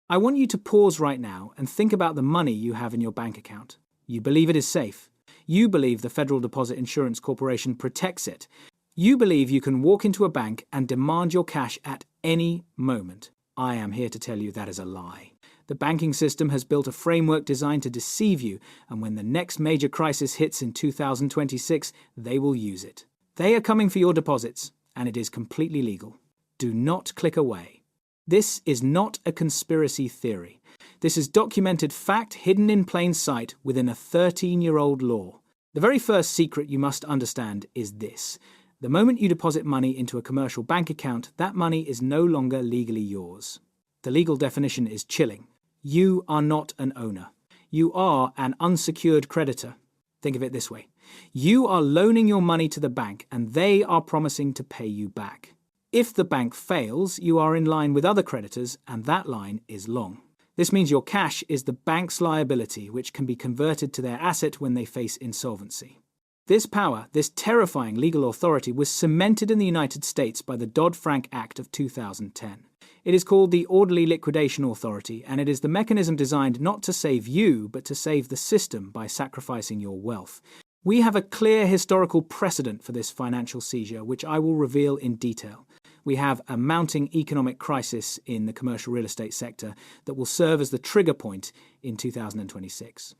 I want you to pause right now and think about the money you have in your bank account. You believe it is safe. You believe the Federal Deposit Insurance Corporation protects it. You believe you can walk into a bank and demand your cash at any moment. I am here to tell you that is a lie. The banking system has built a framework designed to deceive you, and when the next major crisis hits in 2026, they will use it. They are coming for your deposits, and it is completely legal. Do not click away. This is not a conspiracy theory. This is documented fact hidden in plain sight within a 13-year-old law. The very first secret you must understand is this. The moment you deposit money into a commercial bank account, that money is no longer legally yours. The legal definition is chilling. You are not an owner. You are an unsecured creditor. Think of it this way. You are loaning your money to the bank and they are promising to pay you back. If the bank fails, you are in line with other creditors and that line is long. This means your cash is the bank's liability, which can be converted to their asset when they face insolvency. This power, this terrifying legal authority, was cemented in the United States by the Dodd-Frank Act of 2010. It is called the Orderly Liquidation Authority, and it is the mechanism designed not to save you, but to save the system by sacrificing your wealth. We have a clear historical precedent for this financial seizure, which I will reveal in detail. We have a mounting economic crisis in the commercial real estate sector that will serve as the trigger point in 2026.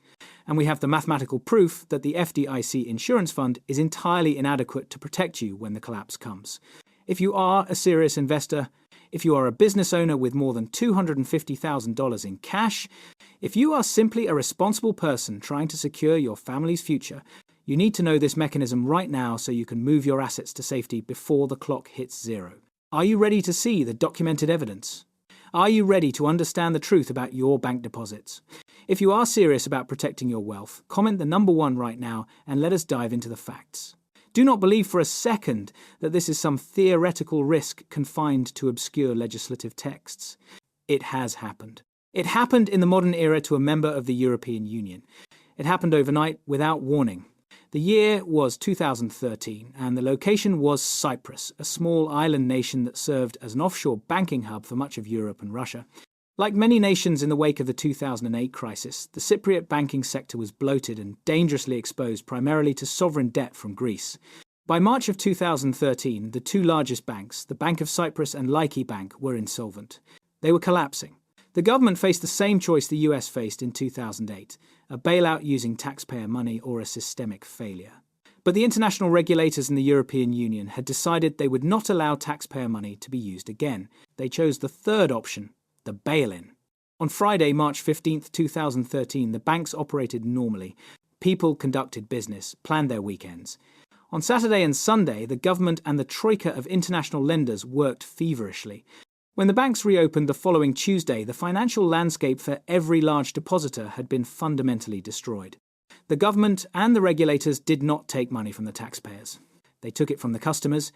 And we have the mathematical proof that the FDIC insurance fund is entirely inadequate to protect you when the collapse comes. If you are a serious investor, if you are a business owner with more than $250,000 in cash, if you are simply a responsible person trying to secure your family's future, you need to know this mechanism right now so you can move your assets to safety before the clock hits zero. Are you ready to see the documented evidence? Are you ready to understand the truth about your bank deposits? If you are serious about protecting your wealth, comment the number 1 right now and let us dive into the facts. Do not believe for a second that this is some theoretical risk confined to obscure legislative texts. It has happened. It happened in the modern era to a member of the European Union. It happened overnight without warning. The year was 2013 and the location was Cyprus, a small island nation that served as an offshore banking hub for much of Europe and Russia. Like many nations in the wake of the 2008 crisis, the Cypriot banking sector was bloated and dangerously exposed primarily to sovereign debt from Greece. By March of 2013, the 2 largest banks, the Bank of Cyprus and Laiki Bank, were insolvent. They were collapsing. The government faced the same choice the US faced in 2008, a bailout using taxpayer money or a systemic failure. But the international regulators in the European Union had decided they would not allow taxpayer money to be used again. They chose the third option, the bail-in. On Friday, March 15, 2013, the banks operated normally. People conducted business, planned their weekends. On Saturday and Sunday, the government and the troika of international lenders worked feverishly. When the banks reopened the following Tuesday, the financial landscape for every large depositor had been fundamentally destroyed. The government and the regulators did not take money from the taxpayers. They took it from the customers.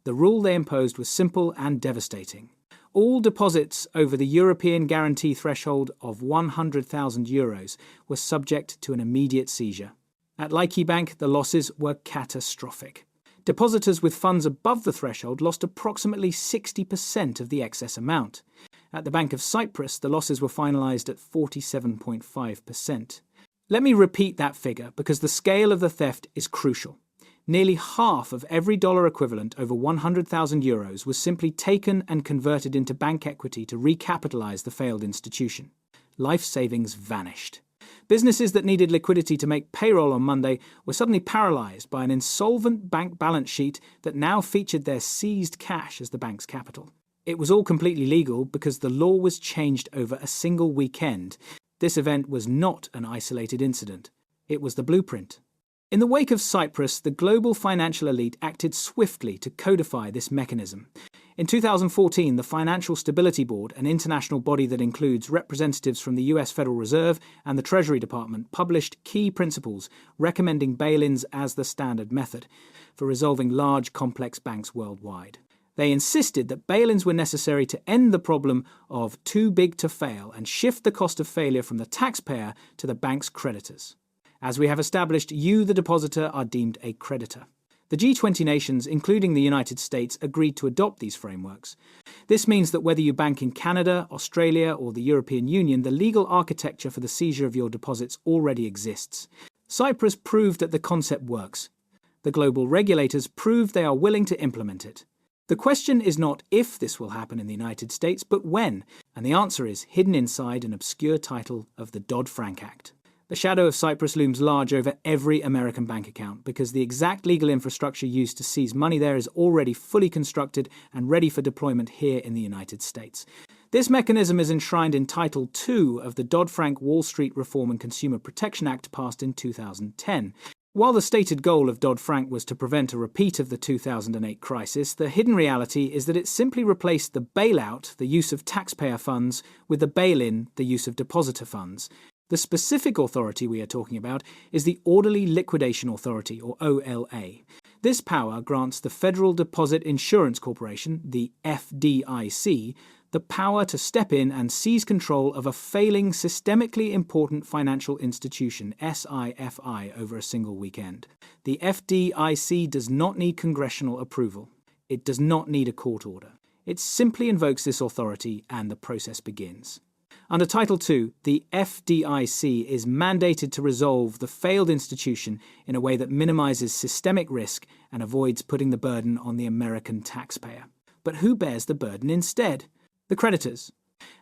The rule they imposed was simple and devastating. All deposits over the European guarantee threshold of €100,000 were subject to an immediate seizure. At Laiki Bank, the losses were catastrophic. Depositors with funds above the threshold lost approximately 60% of the excess amount. At the Bank of Cyprus, the losses were finalised at 47.5%. Let me repeat that figure because the scale of the theft is crucial. Nearly half of every dollar equivalent over €100,000 was simply taken and converted into bank equity to recapitalise the failed institution. Life savings vanished. Businesses that needed liquidity to make payroll on Monday were suddenly paralysed by an insolvent bank balance sheet that now featured their seized cash as the bank's capital. It was all completely legal because the law was changed over a single weekend. This event was not an isolated incident. It was the blueprint. In the wake of Cyprus, the global financial elite acted swiftly to codify this mechanism. In 2014, the Financial Stability Board, an international body that includes representatives from the US Federal Reserve and the Treasury Department, published key principles recommending bail-ins as the standard method for resolving large, complex banks worldwide. They insisted that bail-ins were necessary to end the problem of too big to fail and shift the cost of failure from the taxpayer to the bank's creditors. As we have established, you, the depositor, are deemed a creditor. The G20 nations, including the United States, agreed to adopt these frameworks. This means that whether you bank in Canada, Australia, or the European Union, the legal architecture for the seizure of your deposits already exists. Cyprus proved that the concept works. The global regulators proved they are willing to implement it. The question is not if this will happen in the United States, but when, and the answer is hidden inside an obscure title of the Dodd-Frank Act. The shadow of Cyprus looms large over every American bank account because the exact legal infrastructure used to seize money there is already fully constructed and ready for deployment here in the United States. This mechanism is enshrined in Title II of the Dodd-Frank Wall Street Reform and Consumer Protection Act passed in 2010. While the stated goal of Dodd-Frank was to prevent a repeat of the 2008 crisis, the hidden reality is that it simply replaced the bailout, the use of taxpayer funds, with the bail-in, the use of depositor funds. The specific authority we are talking about is the Orderly Liquidation Authority, or OLA. This power grants the Federal Deposit Insurance Corporation, the FDIC, the power to step in and seize control of a failing systemically important financial institution, SIFI, over a single weekend. The FDIC does not need congressional approval. It does not need a court order. It simply invokes this authority and the process begins. Under Title II, the FDIC is mandated to resolve the failed institution in a way that minimizes systemic risk and avoids putting the burden on the American taxpayer. But who bears the burden instead? The creditors.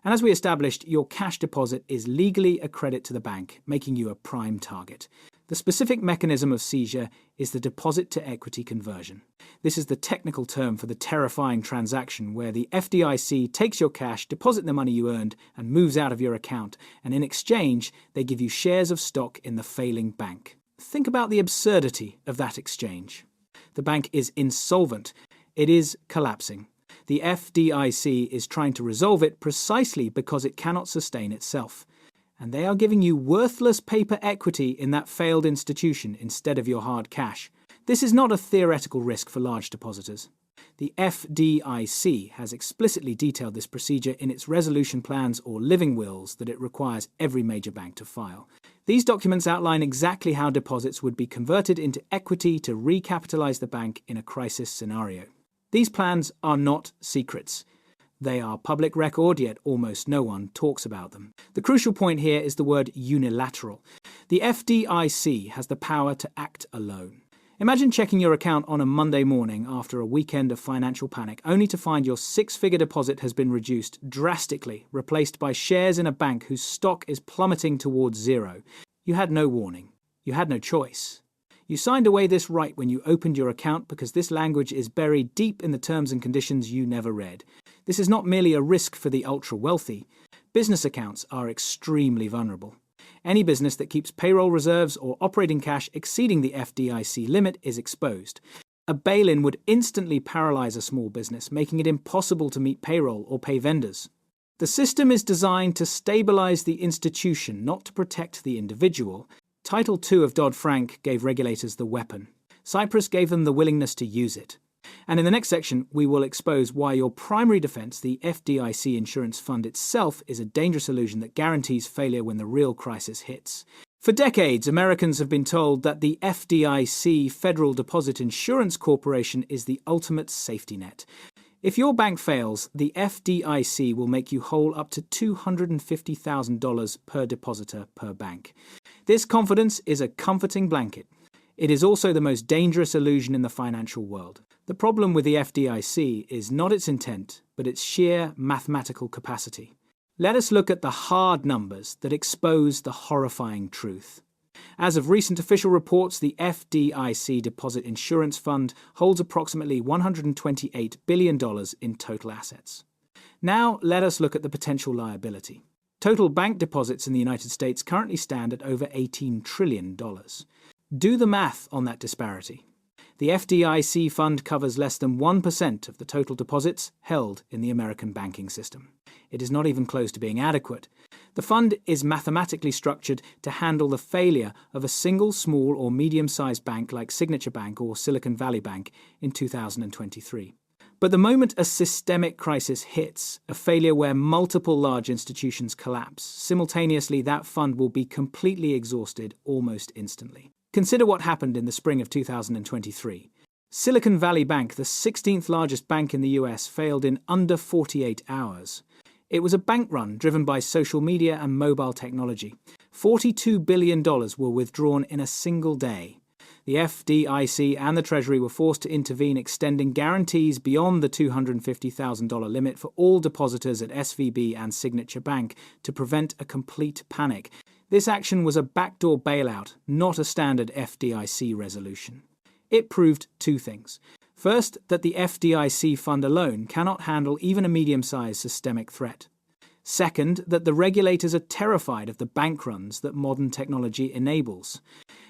And as we established, your cash deposit is legally a credit to the bank, making you a prime target. The specific mechanism of seizure is the deposit-to-equity conversion. This is the technical term for the terrifying transaction where the FDIC takes your cash, deposit the money you earned, and moves out of your account, and in exchange, they give you shares of stock in the failing bank. Think about the absurdity of that exchange. The bank is insolvent. It is collapsing. The FDIC is trying to resolve it precisely because it cannot sustain itself. And they are giving you worthless paper equity in that failed institution instead of your hard cash. This is not a theoretical risk for large depositors. The FDIC has explicitly detailed this procedure in its resolution plans or living wills that it requires every major bank to file. These documents outline exactly how deposits would be converted into equity to recapitalize the bank in a crisis scenario. These plans are not secrets. They are public record, yet almost no one talks about them. The crucial point here is the word unilateral. The FDIC has the power to act alone. Imagine checking your account on a Monday morning after a weekend of financial panic, only to find your six-figure deposit has been reduced drastically, replaced by shares in a bank whose stock is plummeting towards zero. You had no warning. You had no choice. You signed away this right when you opened your account because this language is buried deep in the terms and conditions you never read. This is not merely a risk for the ultra-wealthy. Business accounts are extremely vulnerable. Any business that keeps payroll reserves or operating cash exceeding the FDIC limit is exposed. A bail-in would instantly paralyze a small business, making it impossible to meet payroll or pay vendors. The system is designed to stabilize the institution, not to protect the individual. Title II of Dodd-Frank gave regulators the weapon. Cyprus gave them the willingness to use it. And in the next section, we will expose why your primary defense, the FDIC insurance fund itself, is a dangerous illusion that guarantees failure when the real crisis hits. For decades, Americans have been told that the FDIC, Federal Deposit Insurance Corporation, is the ultimate safety net. If your bank fails, the FDIC will make you whole up to $250,000 per depositor per bank. This confidence is a comforting blanket. It is also the most dangerous illusion in the financial world. The problem with the FDIC is not its intent, but its sheer mathematical capacity. Let us look at the hard numbers that expose the horrifying truth. As of recent official reports, the FDIC Deposit Insurance Fund holds approximately $128 billion in total assets. Now, let us look at the potential liability. Total bank deposits in the United States currently stand at over $18 trillion. Do the math on that disparity. The FDIC fund covers less than 1% of the total deposits held in the American banking system. It is not even close to being adequate. The fund is mathematically structured to handle the failure of a single small or medium-sized bank like Signature Bank or Silicon Valley Bank in 2023. But the moment a systemic crisis hits, a failure where multiple large institutions collapse, simultaneously that fund will be completely exhausted almost instantly. Consider what happened in the spring of 2023. Silicon Valley Bank, the 16th largest bank in the US, failed in under 48 hours. It was a bank run driven by social media and mobile technology. $42 billion were withdrawn in a single day. The FDIC and the Treasury were forced to intervene, extending guarantees beyond the $250,000 limit for all depositors at SVB and Signature Bank to prevent a complete panic. This action was a backdoor bailout, not a standard FDIC resolution. It proved two things. First, that the FDIC fund alone cannot handle even a medium-sized systemic threat. Second, that the regulators are terrified of the bank runs that modern technology enables.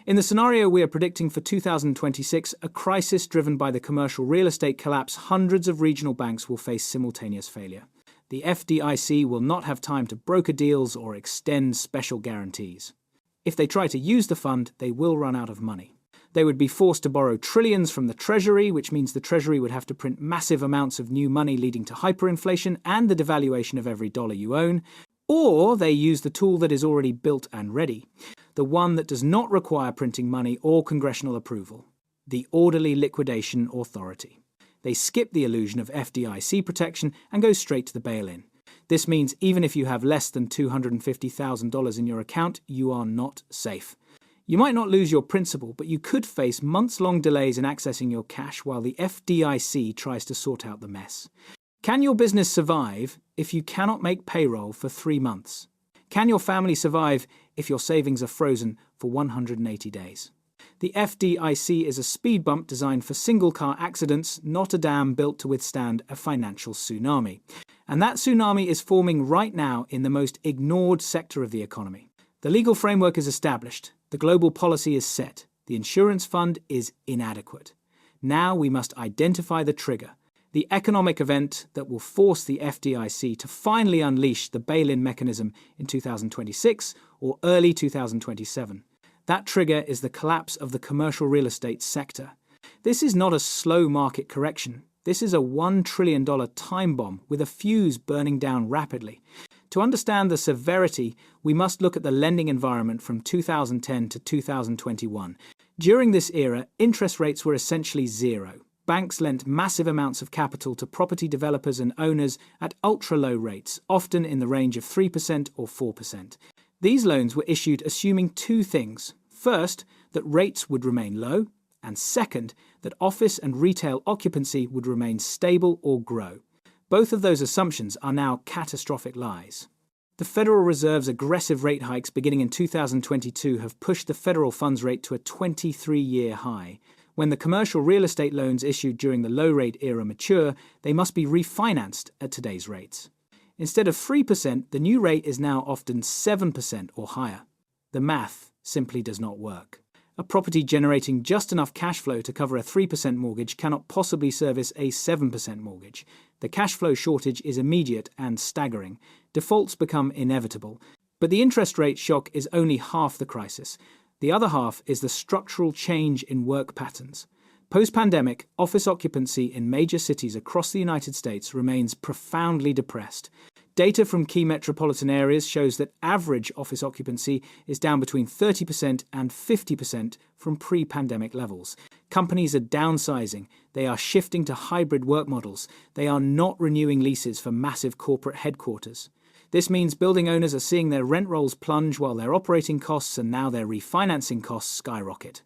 In the scenario we are predicting for 2026, a crisis driven by the commercial real estate collapse, hundreds of regional banks will face simultaneous failure. The FDIC will not have time to broker deals or extend special guarantees. If they try to use the fund, they will run out of money. They would be forced to borrow trillions from the Treasury, which means the Treasury would have to print massive amounts of new money, leading to hyperinflation and the devaluation of every dollar you own. Or they use the tool that is already built and ready, the one that does not require printing money or congressional approval, the Orderly Liquidation Authority. They skip the illusion of FDIC protection and go straight to the bail-in. This means even if you have less than $250,000 in your account, you are not safe. You might not lose your principal, but you could face months-long delays in accessing your cash while the FDIC tries to sort out the mess. Can your business survive if you cannot make payroll for 3 months? Can your family survive if your savings are frozen for 180 days? The FDIC is a speed bump designed for single-car accidents, not a dam built to withstand a financial tsunami. And that tsunami is forming right now in the most ignored sector of the economy. The legal framework is established. The global policy is set. The insurance fund is inadequate. Now we must identify the trigger, the economic event that will force the FDIC to finally unleash the bail-in mechanism in 2026 or early 2027. That trigger is the collapse of the commercial real estate sector. This is not a slow market correction. This is a $1 trillion time bomb with a fuse burning down rapidly. To understand the severity, we must look at the lending environment from 2010 to 2021. During this era, interest rates were essentially zero. Banks lent massive amounts of capital to property developers and owners at ultra-low rates, often in the range of 3% or 4%. These loans were issued assuming two things. First, that rates would remain low, and second, that office and retail occupancy would remain stable or grow. Both of those assumptions are now catastrophic lies. The Federal Reserve's aggressive rate hikes beginning in 2022 have pushed the federal funds rate to a 23-year high. When the commercial real estate loans issued during the low-rate era mature, they must be refinanced at today's rates. Instead of 3%, the new rate is now often 7% or higher. The math simply does not work. A property generating just enough cash flow to cover a 3% mortgage cannot possibly service a 7% mortgage. The cash flow shortage is immediate and staggering. Defaults become inevitable. But the interest rate shock is only half the crisis. The other half is the structural change in work patterns. Post-pandemic, office occupancy in major cities across the United States remains profoundly depressed. Data from key metropolitan areas shows that average office occupancy is down between 30% and 50% from pre-pandemic levels. Companies are downsizing. They are shifting to hybrid work models. They are not renewing leases for massive corporate headquarters. This means building owners are seeing their rent rolls plunge while their operating costs and now their refinancing costs skyrocket.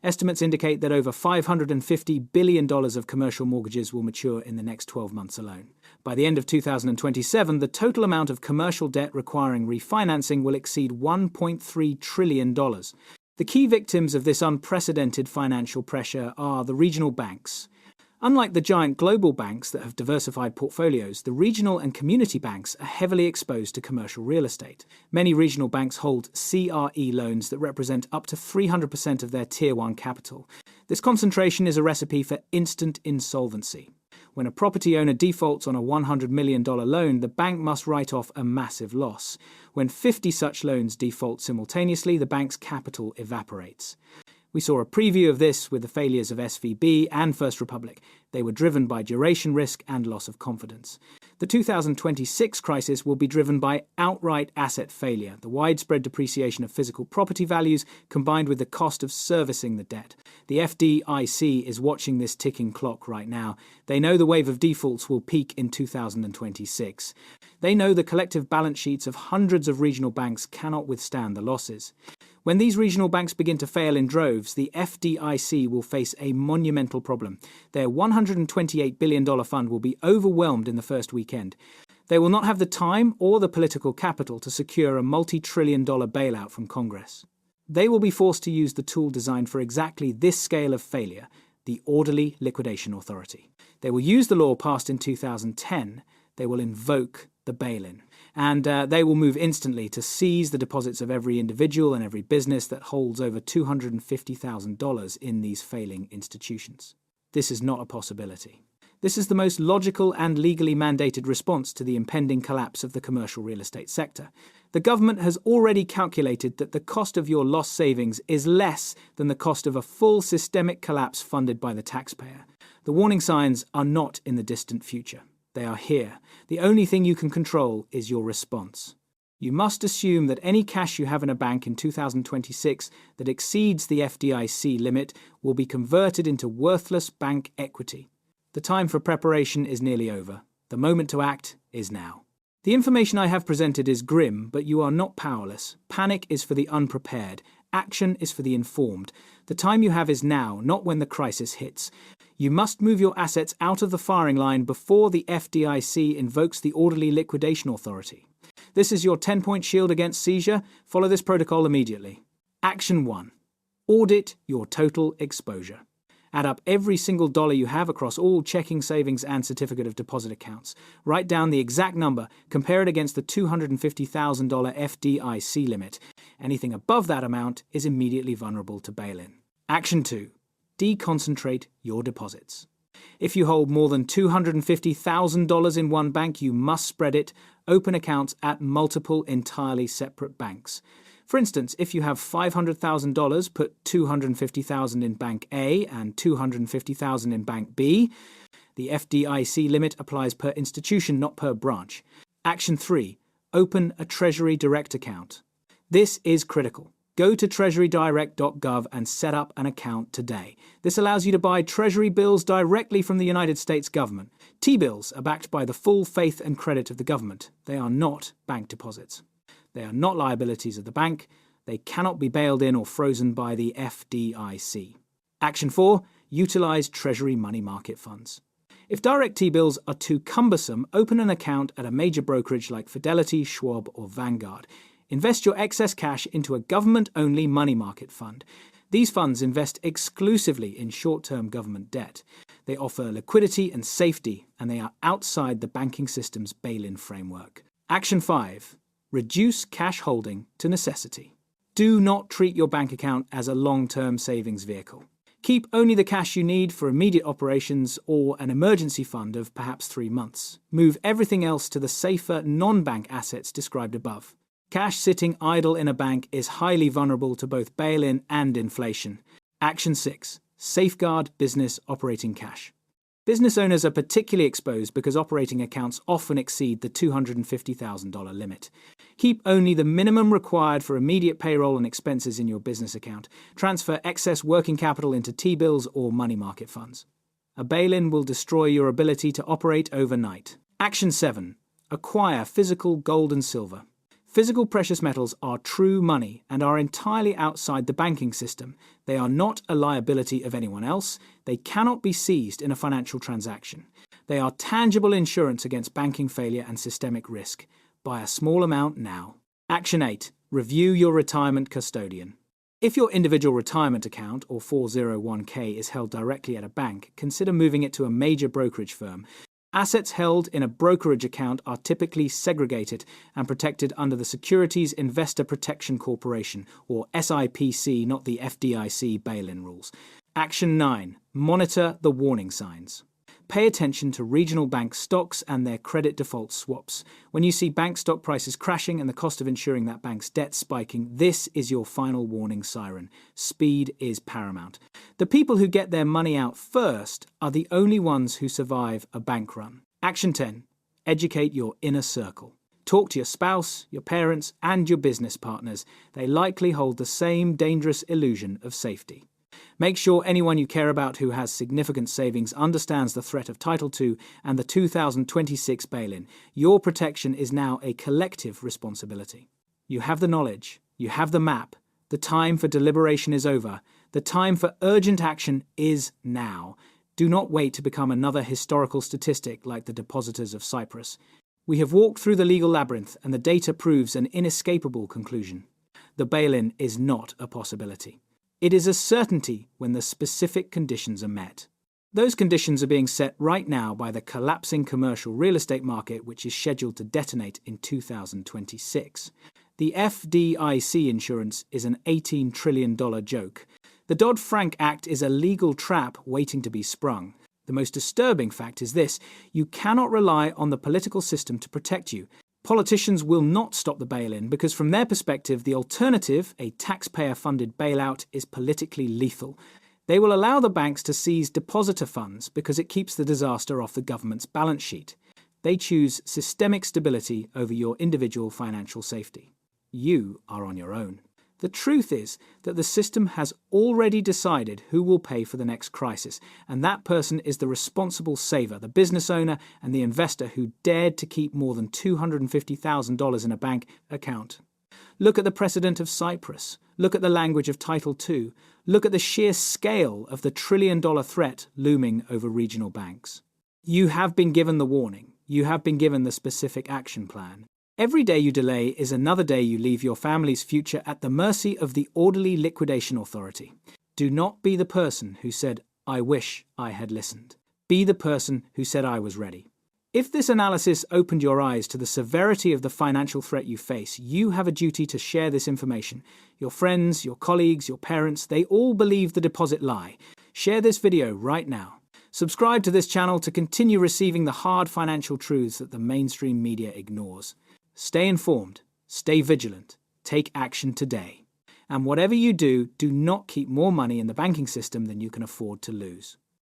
Estimates indicate that over $550 billion of commercial mortgages will mature in the next 12 months alone. By the end of 2027, the total amount of commercial debt requiring refinancing will exceed $1.3 trillion. The key victims of this unprecedented financial pressure are the regional banks. Unlike the giant global banks that have diversified portfolios, the regional and community banks are heavily exposed to commercial real estate. Many regional banks hold CRE loans that represent up to 300% of their Tier 1 capital. This concentration is a recipe for instant insolvency. When a property owner defaults on a $100 million loan, the bank must write off a massive loss. When 50 such loans default simultaneously, the bank's capital evaporates. We saw a preview of this with the failures of SVB and First Republic. They were driven by duration risk and loss of confidence. The 2026 crisis will be driven by outright asset failure, the widespread depreciation of physical property values combined with the cost of servicing the debt. The FDIC is watching this ticking clock right now. They know the wave of defaults will peak in 2026. They know the collective balance sheets of hundreds of regional banks cannot withstand the losses. When these regional banks begin to fail in droves, the FDIC will face a monumental problem. Their $128 billion fund will be overwhelmed in the first weekend. They will not have the time or the political capital to secure a multi-trillion-dollar bailout from Congress. They will be forced to use the tool designed for exactly this scale of failure, the Orderly Liquidation Authority. They will use the law passed in 2010. They will invoke the bail-in. And they will move instantly to seize the deposits of every individual and every business that holds over $250,000 in these failing institutions. This is not a possibility. This is the most logical and legally mandated response to the impending collapse of the commercial real estate sector. The government has already calculated that the cost of your lost savings is less than the cost of a full systemic collapse funded by the taxpayer. The warning signs are not in the distant future. They are here. The only thing you can control is your response. You must assume that any cash you have in a bank in 2026 that exceeds the FDIC limit will be converted into worthless bank equity. The time for preparation is nearly over. The moment to act is now. The information I have presented is grim, but you are not powerless. Panic is for the unprepared. Action is for the informed. The time you have is now, not when the crisis hits. You must move your assets out of the firing line before the FDIC invokes the Orderly Liquidation Authority. This is your 10-point shield against seizure. Follow this protocol immediately. Action 1. Audit your total exposure. Add up every single dollar you have across all checking, savings, and certificate of deposit accounts. Write down the exact number, compare it against the $250,000 FDIC limit. Anything above that amount is immediately vulnerable to bail-in. Action 2. Deconcentrate your deposits. If you hold more than $250,000 in one bank, you must spread it. Open accounts at multiple entirely separate banks. For instance, if you have $500,000, put $250,000 in Bank A and $250,000 in Bank B. The FDIC limit applies per institution, not per branch. Action 3. Open a Treasury Direct account. This is critical. Go to treasurydirect.gov and set up an account today. This allows you to buy Treasury bills directly from the United States government. T-bills are backed by the full faith and credit of the government. They are not bank deposits. They are not liabilities of the bank. They cannot be bailed in or frozen by the FDIC. Action 4. Utilize Treasury money market funds. If direct T-bills are too cumbersome, open an account at a major brokerage like Fidelity, Schwab, or Vanguard. Invest your excess cash into a government-only money market fund. These funds invest exclusively in short-term government debt. They offer liquidity and safety, and they are outside the banking system's bail-in framework. Action 5. Reduce cash holding to necessity. Do not treat your bank account as a long-term savings vehicle. Keep only the cash you need for immediate operations or an emergency fund of perhaps 3 months. Move everything else to the safer non-bank assets described above. Cash sitting idle in a bank is highly vulnerable to both bail-in and inflation. Action 6. Safeguard business operating cash. Business owners are particularly exposed because operating accounts often exceed the $250,000 limit. Keep only the minimum required for immediate payroll and expenses in your business account. Transfer excess working capital into T-bills or money market funds. A bail-in will destroy your ability to operate overnight. Action 7. Acquire physical gold and silver. Physical precious metals are true money and are entirely outside the banking system. They are not a liability of anyone else. They cannot be seized in a financial transaction. They are tangible insurance against banking failure and systemic risk. Buy a small amount now. Action 8. Review your retirement custodian. If your individual retirement account, or 401k, is held directly at a bank, consider moving it to a major brokerage firm. Assets held in a brokerage account are typically segregated and protected under the Securities Investor Protection Corporation, or SIPC, not the FDIC bail-in rules. Action 9. Monitor the warning signs. Pay attention to regional bank stocks and their credit default swaps. When you see bank stock prices crashing and the cost of insuring that bank's debt spiking, this is your final warning siren. Speed is paramount. The people who get their money out first are the only ones who survive a bank run. Action 10. Educate your inner circle. Talk to your spouse, your parents, and your business partners. They likely hold the same dangerous illusion of safety. Make sure anyone you care about who has significant savings understands the threat of Title II and the 2026 bail-in. Your protection is now a collective responsibility. You have the knowledge. You have the map. The time for deliberation is over. The time for urgent action is now. Do not wait to become another historical statistic like the depositors of Cyprus. We have walked through the legal labyrinth and the data proves an inescapable conclusion. The bail-in is not a possibility. It is a certainty when the specific conditions are met. Those conditions are being set right now by the collapsing commercial real estate market, which is scheduled to detonate in 2026. The FDIC insurance is an $18 trillion joke. The Dodd-Frank Act is a legal trap waiting to be sprung. The most disturbing fact is this: you cannot rely on the political system to protect you. Politicians will not stop the bail-in because from their perspective, the alternative, a taxpayer-funded bailout, is politically lethal. They will allow the banks to seize depositor funds because it keeps the disaster off the government's balance sheet. They choose systemic stability over your individual financial safety. You are on your own. The truth is that the system has already decided who will pay for the next crisis, and that person is the responsible saver, the business owner and the investor who dared to keep more than $250,000 in a bank account. Look at the precedent of Cyprus. Look at the language of Title II. Look at the sheer scale of the trillion-dollar threat looming over regional banks. You have been given the warning. You have been given the specific action plan. Every day you delay is another day you leave your family's future at the mercy of the orderly liquidation authority. Do not be the person who said, "I wish I had listened." Be the person who said, "I was ready." If this analysis opened your eyes to the severity of the financial threat you face, you have a duty to share this information. Your friends, your colleagues, your parents, they all believe the deposit lie. Share this video right now. Subscribe to this channel to continue receiving the hard financial truths that the mainstream media ignores. Stay informed, stay vigilant, take action today. And whatever you do, do not keep more money in the banking system than you can afford to lose.